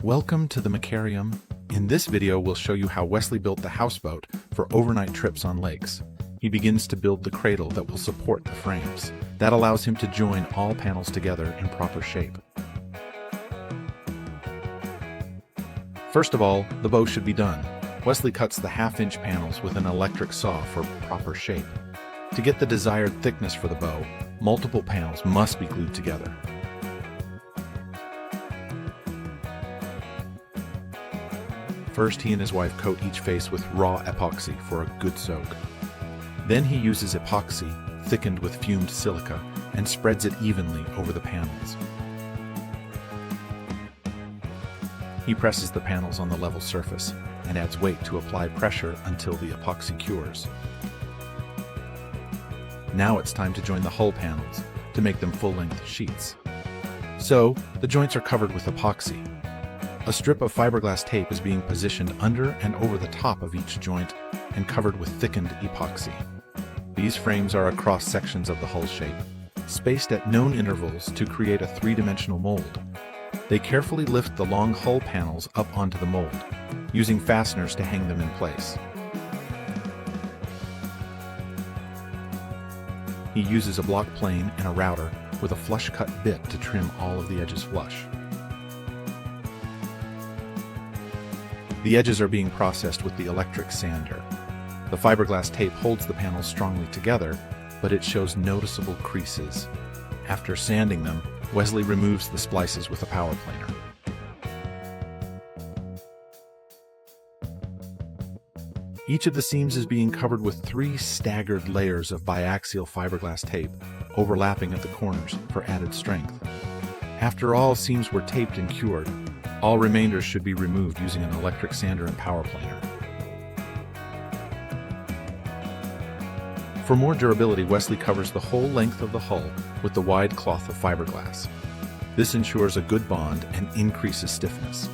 Welcome to the Macarium. In this video, we'll show you how Wesley built the houseboat for overnight trips on lakes. He begins to build the cradle that will support the frames. That allows him to join all panels together in proper shape. First of all, the bow should be done. Wesley cuts the half-inch panels with an electric saw for proper shape. To get the desired thickness for the bow, multiple panels must be glued together. First, he and his wife coat each face with raw epoxy for a good soak. Then he uses epoxy, thickened with fumed silica, and spreads it evenly over the panels. He presses the panels on the level surface and adds weight to apply pressure until the epoxy cures. Now it's time to join the hull panels to make them full-length sheets. So, the joints are covered with epoxy. A strip of fiberglass tape is being positioned under and over the top of each joint and covered with thickened epoxy. These frames are across sections of the hull shape, spaced at known intervals to create a three-dimensional mold. They carefully lift the long hull panels up onto the mold, using fasteners to hang them in place. He uses a block plane and a router with a flush-cut bit to trim all of the edges flush. The edges are being processed with the electric sander. The fiberglass tape holds the panels strongly together, but it shows noticeable creases. After sanding them, Wesley removes the splices with a power planer. Each of the seams is being covered with 3 staggered layers of biaxial fiberglass tape, overlapping at the corners for added strength. After all seams were taped and cured, all remainders should be removed using an electric sander and power planer. For more durability, Wesley covers the whole length of the hull with the wide cloth of fiberglass. This ensures a good bond and increases stiffness.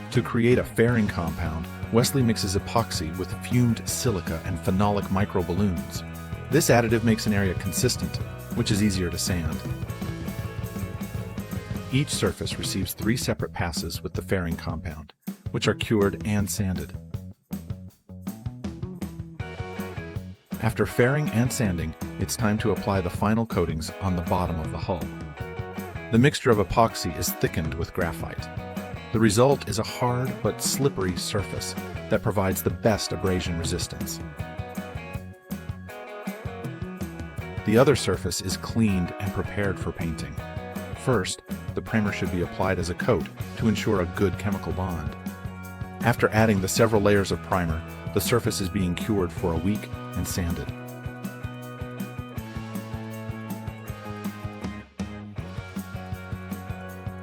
To create a fairing compound, Wesley mixes epoxy with fumed silica and phenolic microballoons. This additive makes an area consistent, which is easier to sand. Each surface receives 3 separate passes with the fairing compound, which are cured and sanded. After fairing and sanding, it's time to apply the final coatings on the bottom of the hull. The mixture of epoxy is thickened with graphite. The result is a hard but slippery surface that provides the best abrasion resistance. The other surface is cleaned and prepared for painting. First, the primer should be applied as a coat to ensure a good chemical bond. After adding the several layers of primer, the surface is being cured for a week and sanded.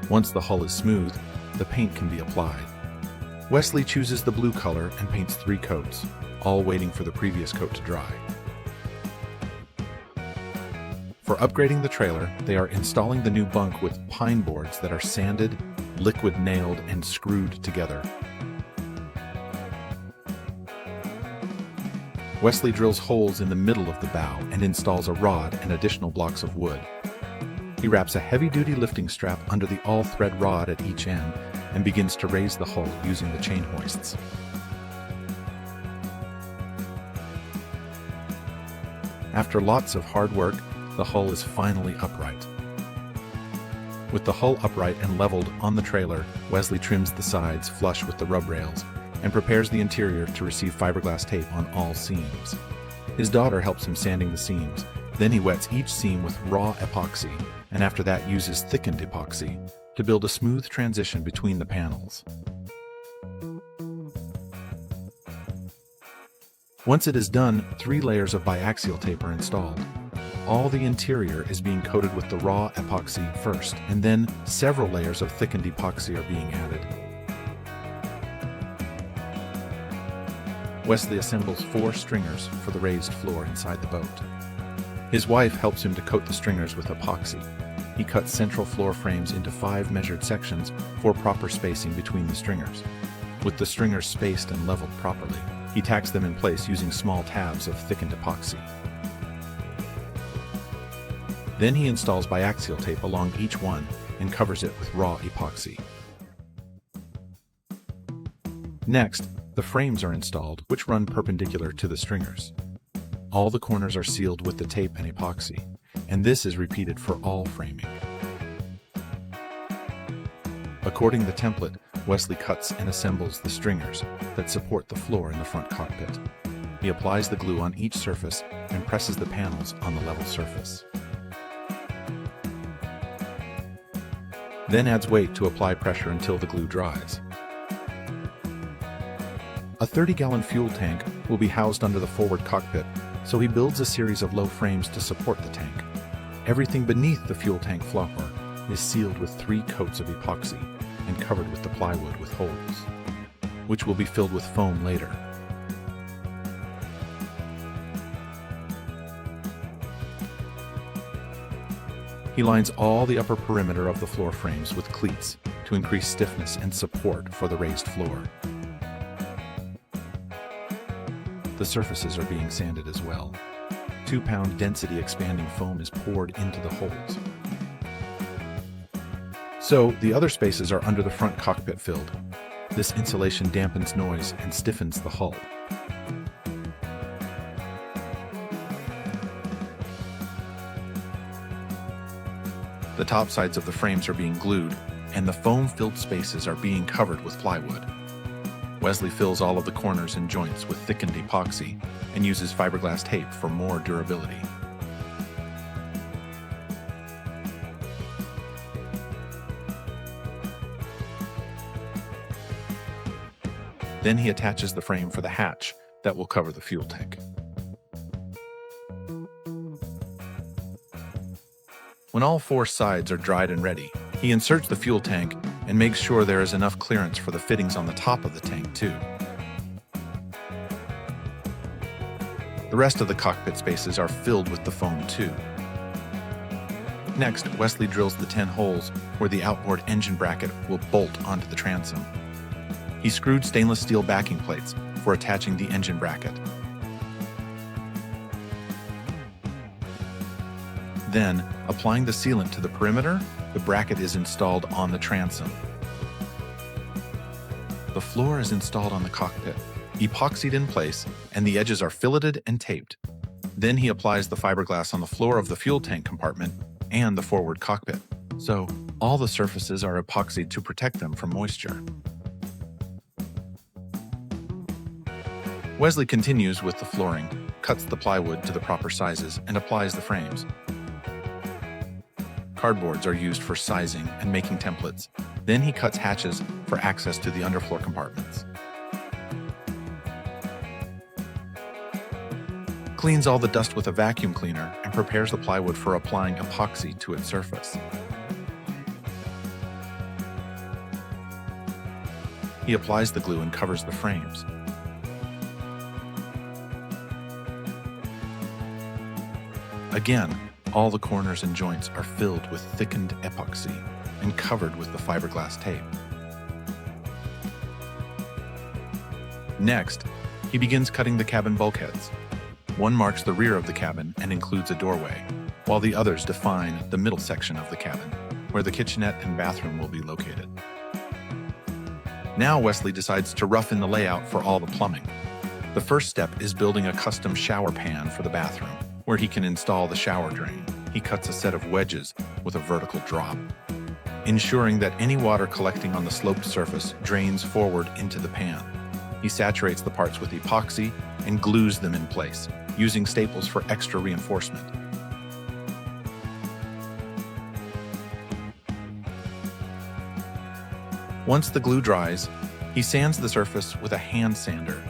Once the hull is smooth, the paint can be applied. Wesley chooses the blue color and paints 3 coats, all waiting for the previous coat to dry. For upgrading the trailer, they are installing the new bunk with pine boards that are sanded, liquid nailed, and screwed together. Wesley drills holes in the middle of the bow and installs a rod and additional blocks of wood. He wraps a heavy-duty lifting strap under the all-thread rod at each end and begins to raise the hull using the chain hoists. After lots of hard work, the hull is finally upright. With the hull upright and leveled on the trailer, Wesley trims the sides flush with the rub rails and prepares the interior to receive fiberglass tape on all seams. His daughter helps him sanding the seams. Then he wets each seam with raw epoxy, and after that uses thickened epoxy to build a smooth transition between the panels. Once it is done, 3 layers of biaxial tape are installed. All the interior is being coated with the raw epoxy first, and then several layers of thickened epoxy are being added. Wesley assembles 4 stringers for the raised floor inside the boat. His wife helps him to coat the stringers with epoxy. He cuts central floor frames into 5 measured sections for proper spacing between the stringers. With the stringers spaced and leveled properly, he tacks them in place using small tabs of thickened epoxy. Then he installs biaxial tape along each one and covers it with raw epoxy. Next, the frames are installed, which run perpendicular to the stringers. All the corners are sealed with the tape and epoxy, and this is repeated for all framing. According to the template, Wesley cuts and assembles the stringers that support the floor in the front cockpit. He applies the glue on each surface and presses the panels on the level surface. Then adds weight to apply pressure until the glue dries. A 30-gallon fuel tank will be housed under the forward cockpit, so he builds a series of low frames to support the tank. Everything beneath the fuel tank flopper is sealed with 3 coats of epoxy and covered with the plywood with holes, which will be filled with foam later. He lines all the upper perimeter of the floor frames with cleats to increase stiffness and support for the raised floor. The surfaces are being sanded as well. 2-pound density expanding foam is poured into the holes. So the other spaces are under the front cockpit filled. This insulation dampens noise and stiffens the hull. The top sides of the frames are being glued, and the foam-filled spaces are being covered with plywood. Wesley fills all of the corners and joints with thickened epoxy and uses fiberglass tape for more durability. Then he attaches the frame for the hatch that will cover the fuel tank. When all 4 sides are dried and ready, he inserts the fuel tank and makes sure there is enough clearance for the fittings on the top of the tank too. The rest of the cockpit spaces are filled with the foam too. Next, Wesley drills the 10 holes where the outboard engine bracket will bolt onto the transom. He screwed stainless steel backing plates for attaching the engine bracket. Then, applying the sealant to the perimeter, the bracket is installed on the transom. The floor is installed on the cockpit, epoxied in place, and the edges are filleted and taped. Then he applies the fiberglass on the floor of the fuel tank compartment and the forward cockpit, so all the surfaces are epoxied to protect them from moisture. Wesley continues with the flooring, cuts the plywood to the proper sizes, and applies the frames. Cardboards are used for sizing and making templates. Then he cuts hatches for access to the underfloor compartments. Cleans all the dust with a vacuum cleaner and prepares the plywood for applying epoxy to its surface. He applies the glue and covers the frames. Again, all the corners and joints are filled with thickened epoxy and covered with the fiberglass tape. Next, he begins cutting the cabin bulkheads. One marks the rear of the cabin and includes a doorway, while the others define the middle section of the cabin, where the kitchenette and bathroom will be located. Now Wesley decides to rough in the layout for all the plumbing. The first step is building a custom shower pan for the bathroom, where he can install the shower drain. He cuts a set of wedges with a vertical drop, ensuring that any water collecting on the sloped surface drains forward into the pan. He saturates the parts with epoxy and glues them in place, using staples for extra reinforcement. Once the glue dries, he sands the surface with a hand sander.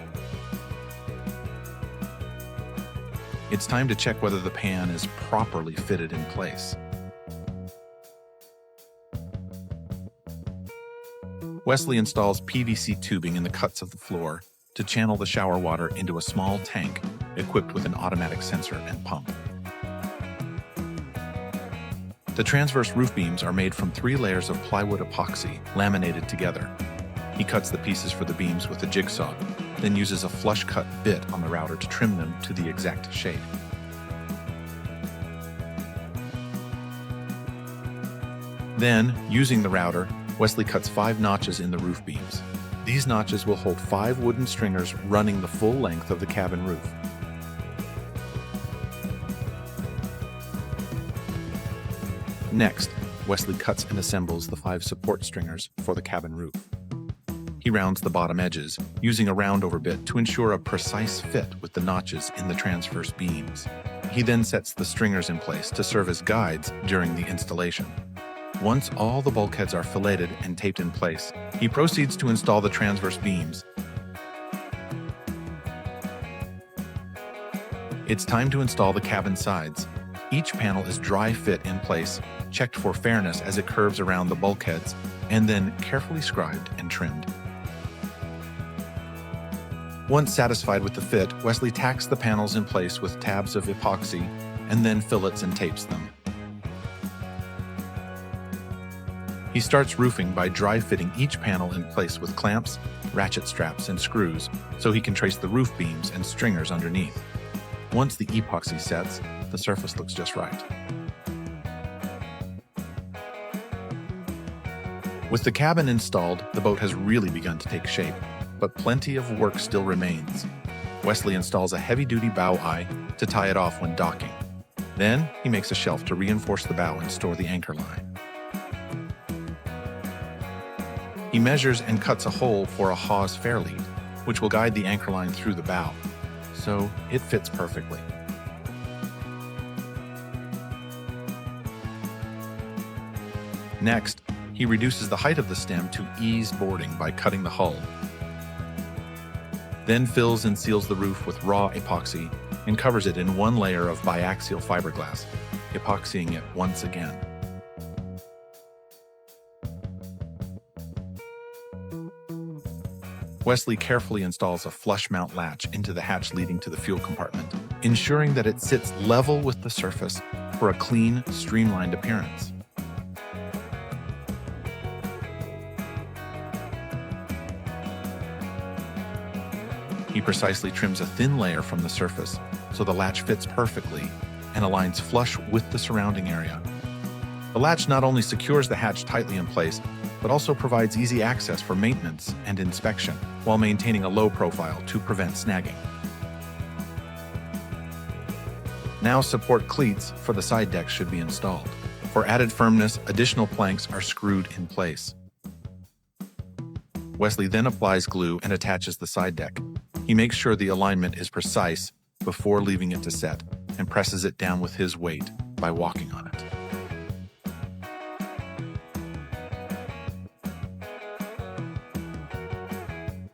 It's time to check whether the pan is properly fitted in place. Wesley installs PVC tubing in the cuts of the floor to channel the shower water into a small tank equipped with an automatic sensor and pump. The transverse roof beams are made from 3 layers of plywood epoxy laminated together. He cuts the pieces for the beams with a jigsaw, then uses a flush-cut bit on the router to trim them to the exact shape. Then, using the router, Wesley cuts 5 notches in the roof beams. These notches will hold 5 wooden stringers running the full length of the cabin roof. Next, Wesley cuts and assembles the 5 support stringers for the cabin roof. He rounds the bottom edges, using a roundover bit to ensure a precise fit with the notches in the transverse beams. He then sets the stringers in place to serve as guides during the installation. Once all the bulkheads are filleted and taped in place, he proceeds to install the transverse beams. It's time to install the cabin sides. Each panel is dry fit in place, checked for fairness as it curves around the bulkheads, and then carefully scribed and trimmed. Once satisfied with the fit, Wesley tacks the panels in place with tabs of epoxy and then fillets and tapes them. He starts roofing by dry fitting each panel in place with clamps, ratchet straps, and screws so he can trace the roof beams and stringers underneath. Once the epoxy sets, the surface looks just right. With the cabin installed, the boat has really begun to take shape, but plenty of work still remains. Wesley installs a heavy-duty bow eye to tie it off when docking. Then, he makes a shelf to reinforce the bow and store the anchor line. He measures and cuts a hole for a hawse fair lead, which will guide the anchor line through the bow, so it fits perfectly. Next, he reduces the height of the stem to ease boarding by cutting the hull. Then fills and seals the roof with raw epoxy and covers it in one layer of biaxial fiberglass, epoxying it once again. Wesley carefully installs a flush mount latch into the hatch leading to the fuel compartment, ensuring that it sits level with the surface for a clean, streamlined appearance. He precisely trims a thin layer from the surface so the latch fits perfectly and aligns flush with the surrounding area. The latch not only secures the hatch tightly in place, but also provides easy access for maintenance and inspection while maintaining a low profile to prevent snagging. Now support cleats for the side decks should be installed. For added firmness, additional planks are screwed in place. Wesley then applies glue and attaches the side deck. He makes sure the alignment is precise before leaving it to set and presses it down with his weight by walking on it.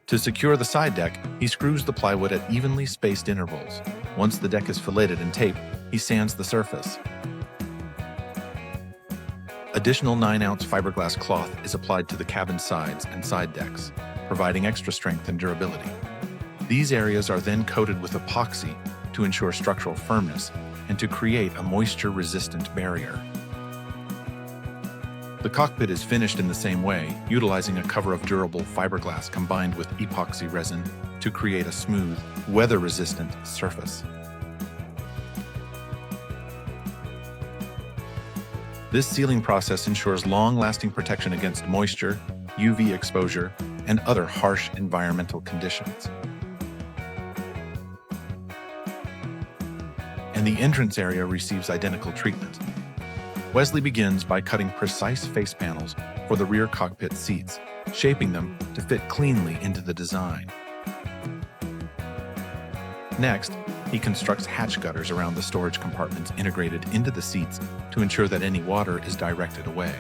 To secure the side deck, he screws the plywood at evenly spaced intervals. Once the deck is filleted and taped, he sands the surface. Additional 9-ounce fiberglass cloth is applied to the cabin sides and side decks, providing extra strength and durability. These areas are then coated with epoxy to ensure structural firmness and to create a moisture-resistant barrier. The cockpit is finished in the same way, utilizing a cover of durable fiberglass combined with epoxy resin to create a smooth, weather-resistant surface. This sealing process ensures long-lasting protection against moisture, UV exposure, and other harsh environmental conditions. And the entrance area receives identical treatment. Wesley begins by cutting precise face panels for the rear cockpit seats, shaping them to fit cleanly into the design. Next, he constructs hatch gutters around the storage compartments integrated into the seats to ensure that any water is directed away.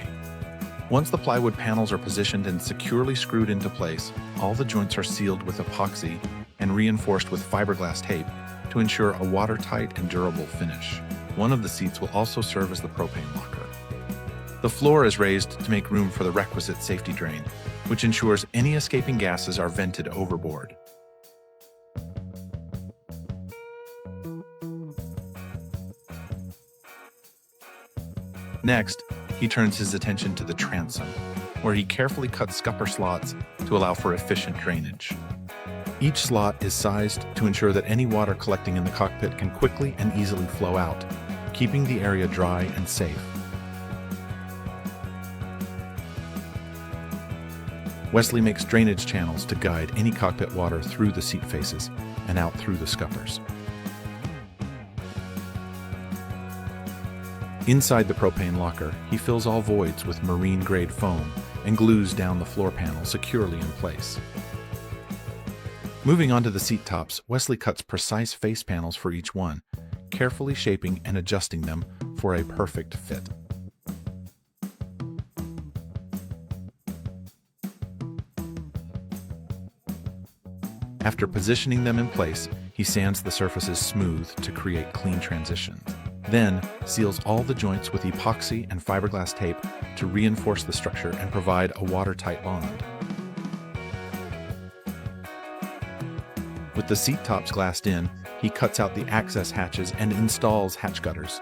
Once the plywood panels are positioned and securely screwed into place, all the joints are sealed with epoxy and reinforced with fiberglass tape to ensure a watertight and durable finish. One of the seats will also serve as the propane locker. The floor is raised to make room for the requisite safety drain, which ensures any escaping gases are vented overboard. Next, he turns his attention to the transom, where he carefully cuts scupper slots to allow for efficient drainage. Each slot is sized to ensure that any water collecting in the cockpit can quickly and easily flow out, keeping the area dry and safe. Wesley makes drainage channels to guide any cockpit water through the seat faces and out through the scuppers. Inside the propane locker, he fills all voids with marine-grade foam and glues down the floor panel securely in place. Moving on to the seat tops, Wesley cuts precise face panels for each one, carefully shaping and adjusting them for a perfect fit. After positioning them in place, he sands the surfaces smooth to create clean transitions. Then seals all the joints with epoxy and fiberglass tape to reinforce the structure and provide a watertight bond. With the seat tops glassed in, he cuts out the access hatches and installs hatch gutters.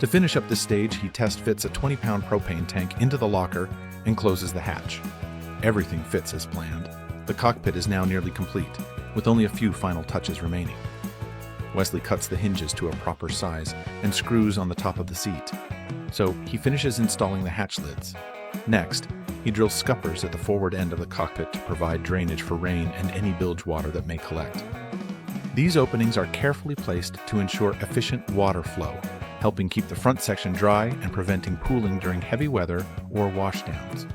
To finish up this stage, he test fits a 20-pound propane tank into the locker and closes the hatch. Everything fits as planned. The cockpit is now nearly complete, with only a few final touches remaining. Wesley cuts the hinges to a proper size and screws on the top of the seat. So he finishes installing the hatch lids. Next, he drills scuppers at the forward end of the cockpit to provide drainage for rain and any bilge water that may collect. These openings are carefully placed to ensure efficient water flow, helping keep the front section dry and preventing pooling during heavy weather or washdowns.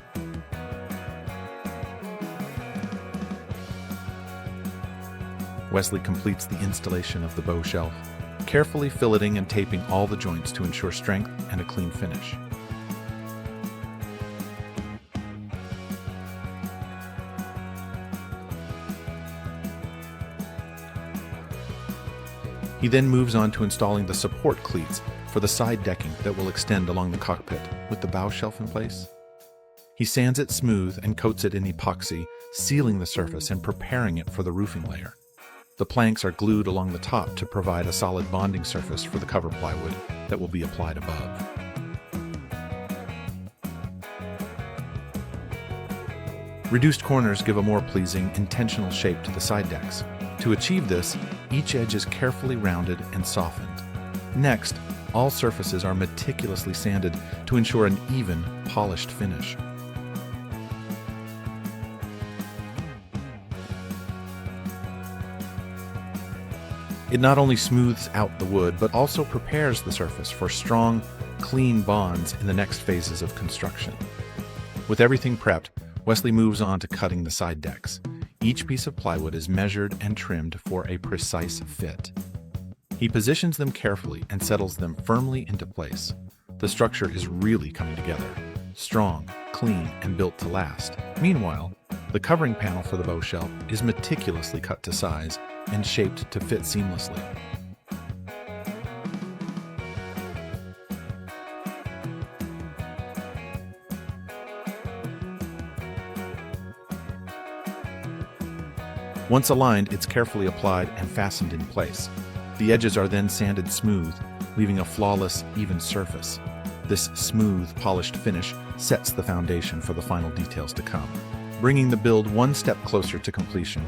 Wesley completes the installation of the bow shelf, carefully filleting and taping all the joints to ensure strength and a clean finish. He then moves on to installing the support cleats for the side decking that will extend along the cockpit with the bow shelf in place. He sands it smooth and coats it in epoxy, sealing the surface and preparing it for the roofing layer. The planks are glued along the top to provide a solid bonding surface for the cover plywood that will be applied above. Reduced corners give a more pleasing, intentional shape to the side decks. To achieve this, each edge is carefully rounded and softened. Next, all surfaces are meticulously sanded to ensure an even, polished finish. It not only smooths out the wood, but also prepares the surface for strong, clean bonds in the next phases of construction. With everything prepped, Wesley moves on to cutting the side decks. Each piece of plywood is measured and trimmed for a precise fit. He positions them carefully and settles them firmly into place. The structure is really coming together, strong, clean, and built to last. Meanwhile, the covering panel for the bow shelf is meticulously cut to size and shaped to fit seamlessly. Once aligned, it's carefully applied and fastened in place. The edges are then sanded smooth, leaving a flawless, even surface. This smooth, polished finish sets the foundation for the final details to come, bringing the build one step closer to completion.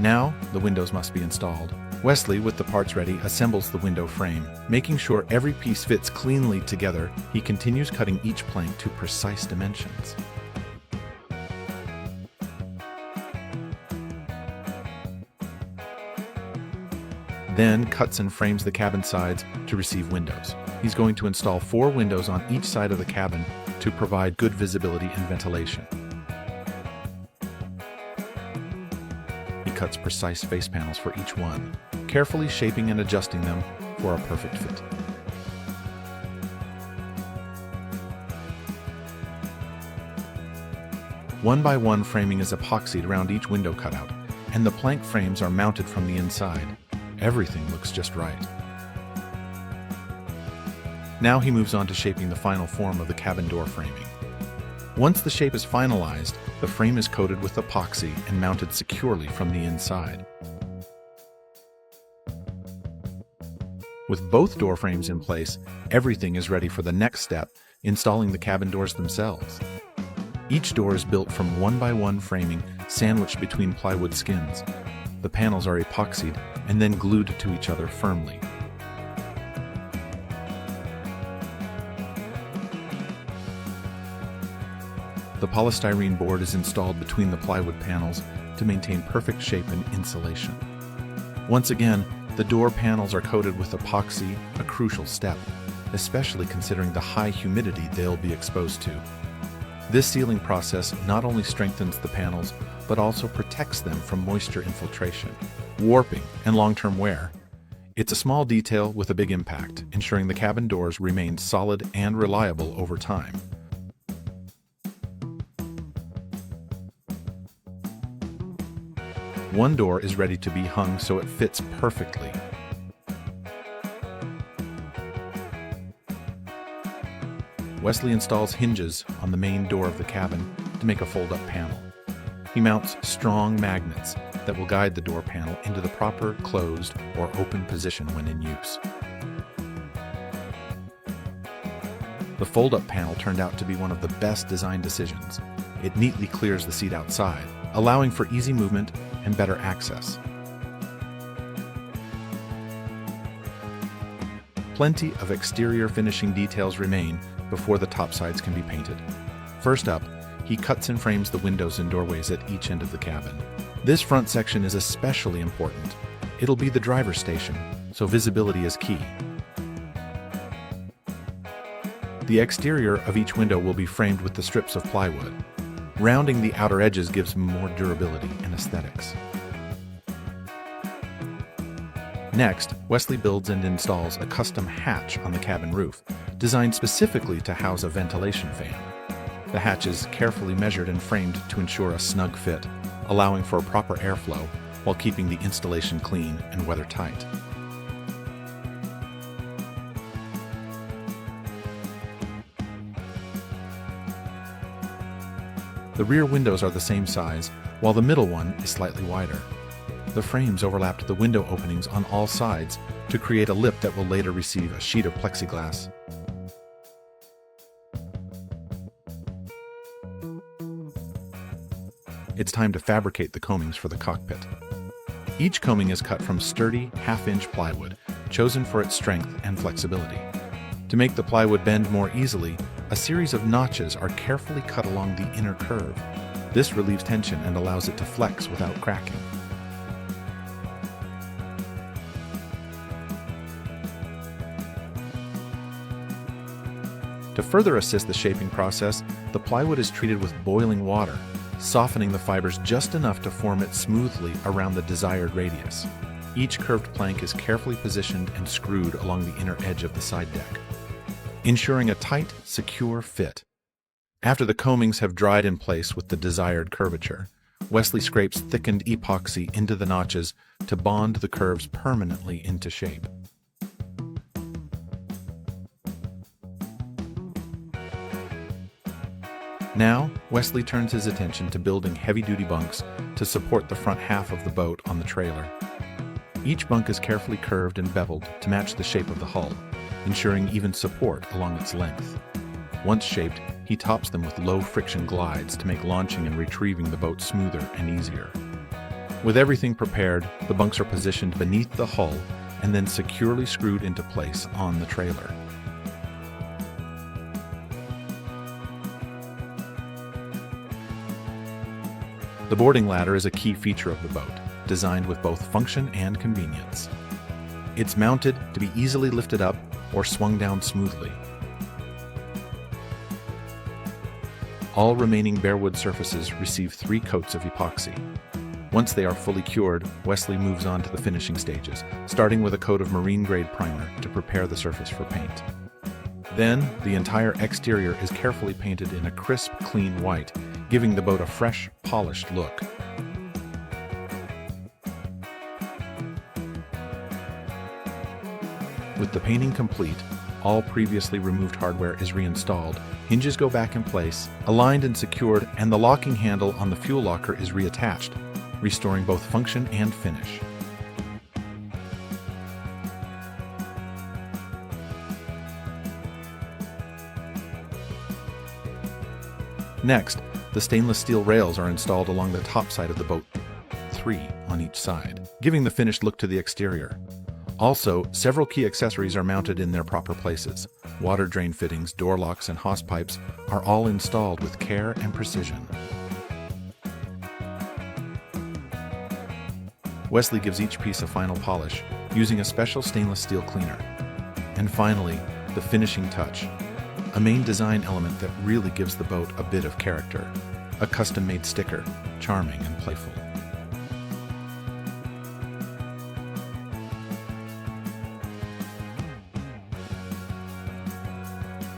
Now, the windows must be installed. Wesley, with the parts ready, assembles the window frame. Making sure every piece fits cleanly together, he continues cutting each plank to precise dimensions. Then cuts and frames the cabin sides to receive windows. He's going to install 4 windows on each side of the cabin to provide good visibility and ventilation. He cuts precise face panels for each one, carefully shaping and adjusting them for a perfect fit. One by one, framing is epoxied around each window cutout, and the plank frames are mounted from the inside. Everything looks just right. Now he moves on to shaping the final form of the cabin door framing. Once the shape is finalized, the frame is coated with epoxy and mounted securely from the inside. With both door frames in place, everything is ready for the next step, installing the cabin doors themselves. Each door is built from 1x1 framing sandwiched between plywood skins. The panels are epoxied and then glued to each other firmly. The polystyrene board is installed between the plywood panels to maintain perfect shape and insulation. Once again, the door panels are coated with epoxy, a crucial step, especially considering the high humidity they'll be exposed to. This sealing process not only strengthens the panels, but also protects them from moisture infiltration, warping, and long-term wear. It's a small detail with a big impact, ensuring the cabin doors remain solid and reliable over time. One door is ready to be hung so it fits perfectly. Wesley installs hinges on the main door of the cabin to make a fold-up panel. He mounts strong magnets that will guide the door panel into the proper closed or open position when in use. The fold-up panel turned out to be one of the best design decisions. It neatly clears the seat outside, allowing for easy movement and better access. Plenty of exterior finishing details remain before the top sides can be painted. First up, he cuts and frames the windows and doorways at each end of the cabin. This front section is especially important. It'll be the driver's station, so visibility is key. The exterior of each window will be framed with the strips of plywood. Rounding the outer edges gives more durability and aesthetics. Next, Wesley builds and installs a custom hatch on the cabin roof, designed specifically to house a ventilation fan. The hatch is carefully measured and framed to ensure a snug fit, allowing for proper airflow while keeping the installation clean and weathertight. The rear windows are the same size, while the middle one is slightly wider. The frames overlapped the window openings on all sides to create a lip that will later receive a sheet of plexiglass. It's time to fabricate the coamings for the cockpit. Each coaming is cut from sturdy, half-inch plywood, chosen for its strength and flexibility. To make the plywood bend more easily, a series of notches are carefully cut along the inner curve. This relieves tension and allows it to flex without cracking. To further assist the shaping process, the plywood is treated with boiling water, softening the fibers just enough to form it smoothly around the desired radius. Each curved plank is carefully positioned and screwed along the inner edge of the side deck, ensuring a tight, secure fit. After the coamings have dried in place with the desired curvature, Wesley scrapes thickened epoxy into the notches to bond the curves permanently into shape. Now, Wesley turns his attention to building heavy-duty bunks to support the front half of the boat on the trailer. Each bunk is carefully curved and beveled to match the shape of the hull, ensuring even support along its length. Once shaped, he tops them with low-friction glides to make launching and retrieving the boat smoother and easier. With everything prepared, the bunks are positioned beneath the hull and then securely screwed into place on the trailer. The boarding ladder is a key feature of the boat, designed with both function and convenience. It's mounted to be easily lifted up or swung down smoothly. All remaining barewood surfaces receive 3 coats of epoxy. Once they are fully cured, Wesley moves on to the finishing stages, starting with a coat of marine-grade primer to prepare the surface for paint. Then, the entire exterior is carefully painted in a crisp, clean white, giving the boat a fresh, polished look. With the painting complete, all previously removed hardware is reinstalled, hinges go back in place, aligned and secured, and the locking handle on the fuel locker is reattached, restoring both function and finish. Next, The stainless steel rails are installed along the top side of the boat, 3 on each side, giving the finished look to the exterior. Also, several key accessories are mounted in their proper places. Water drain fittings, door locks, and hose pipes are all installed with care and precision. Wesley gives each piece a final polish using a special stainless steel cleaner. And finally, the finishing touch, a main design element that really gives the boat a bit of character. A custom-made sticker, charming and playful.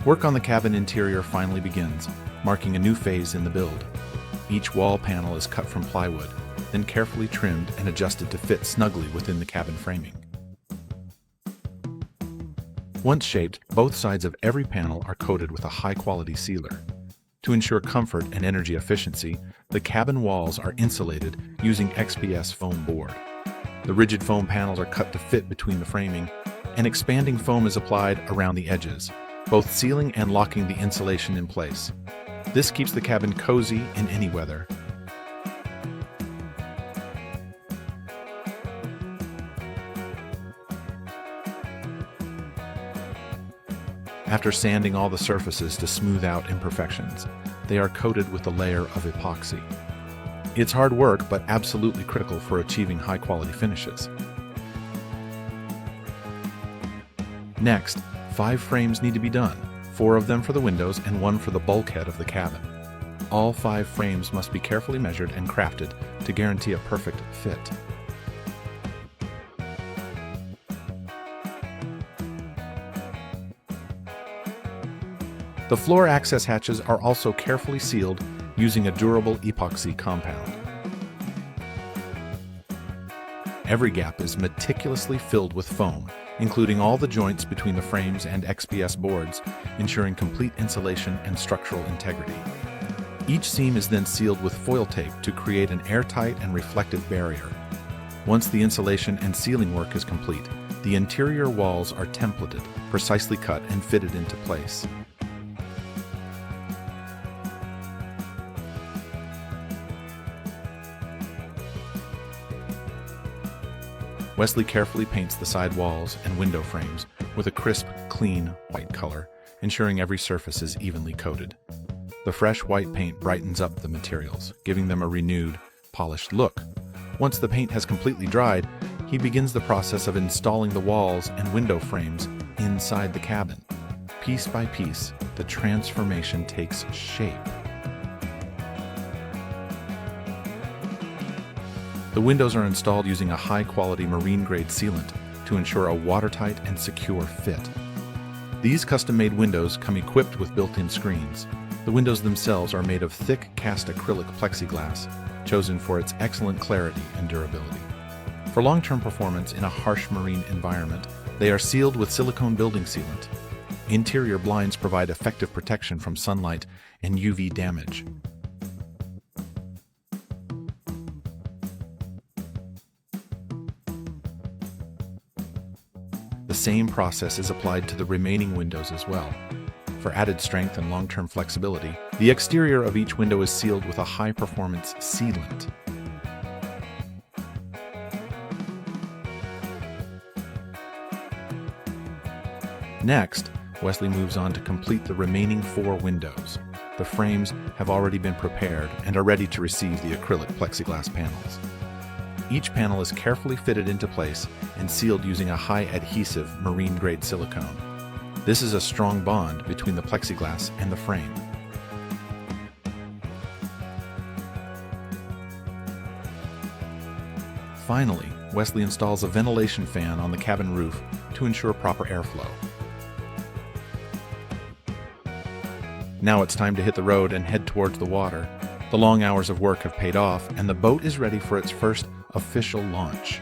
Work on the cabin interior finally begins, marking a new phase in the build. Each wall panel is cut from plywood, then carefully trimmed and adjusted to fit snugly within the cabin framing. Once shaped, both sides of every panel are coated with a high-quality sealer. To ensure comfort and energy efficiency, the cabin walls are insulated using XPS foam board. The rigid foam panels are cut to fit between the framing, and expanding foam is applied around the edges, both sealing and locking the insulation in place. This keeps the cabin cozy in any weather. After sanding all the surfaces to smooth out imperfections, they are coated with a layer of epoxy. It's hard work, but absolutely critical for achieving high-quality finishes. Next, 5 frames need to be done, 4 of them for the windows and 1 for the bulkhead of the cabin. All 5 frames must be carefully measured and crafted to guarantee a perfect fit. The floor access hatches are also carefully sealed using a durable epoxy compound. Every gap is meticulously filled with foam, including all the joints between the frames and XPS boards, ensuring complete insulation and structural integrity. Each seam is then sealed with foil tape to create an airtight and reflective barrier. Once the insulation and sealing work is complete, the interior walls are templated, precisely cut and fitted into place. Wesley carefully paints the side walls and window frames with a crisp, clean white color, ensuring every surface is evenly coated. The fresh white paint brightens up the materials, giving them a renewed, polished look. Once the paint has completely dried, he begins the process of installing the walls and window frames inside the cabin. Piece by piece, the transformation takes shape. The windows are installed using a high-quality marine-grade sealant to ensure a watertight and secure fit. These custom-made windows come equipped with built-in screens. The windows themselves are made of thick cast acrylic plexiglass, chosen for its excellent clarity and durability. For long-term performance in a harsh marine environment, they are sealed with silicone building sealant. Interior blinds provide effective protection from sunlight and UV damage. The same process is applied to the remaining windows as well. For added strength and long-term flexibility, the exterior of each window is sealed with a high-performance sealant. Next, Wesley moves on to complete the remaining 4 windows. The frames have already been prepared and are ready to receive the acrylic plexiglass panels. Each panel is carefully fitted into place and sealed using a high-adhesive marine-grade silicone. This is a strong bond between the plexiglass and the frame. Finally, Wesley installs a ventilation fan on the cabin roof to ensure proper airflow. Now it's time to hit the road and head towards the water. The long hours of work have paid off, and the boat is ready for its first official launch.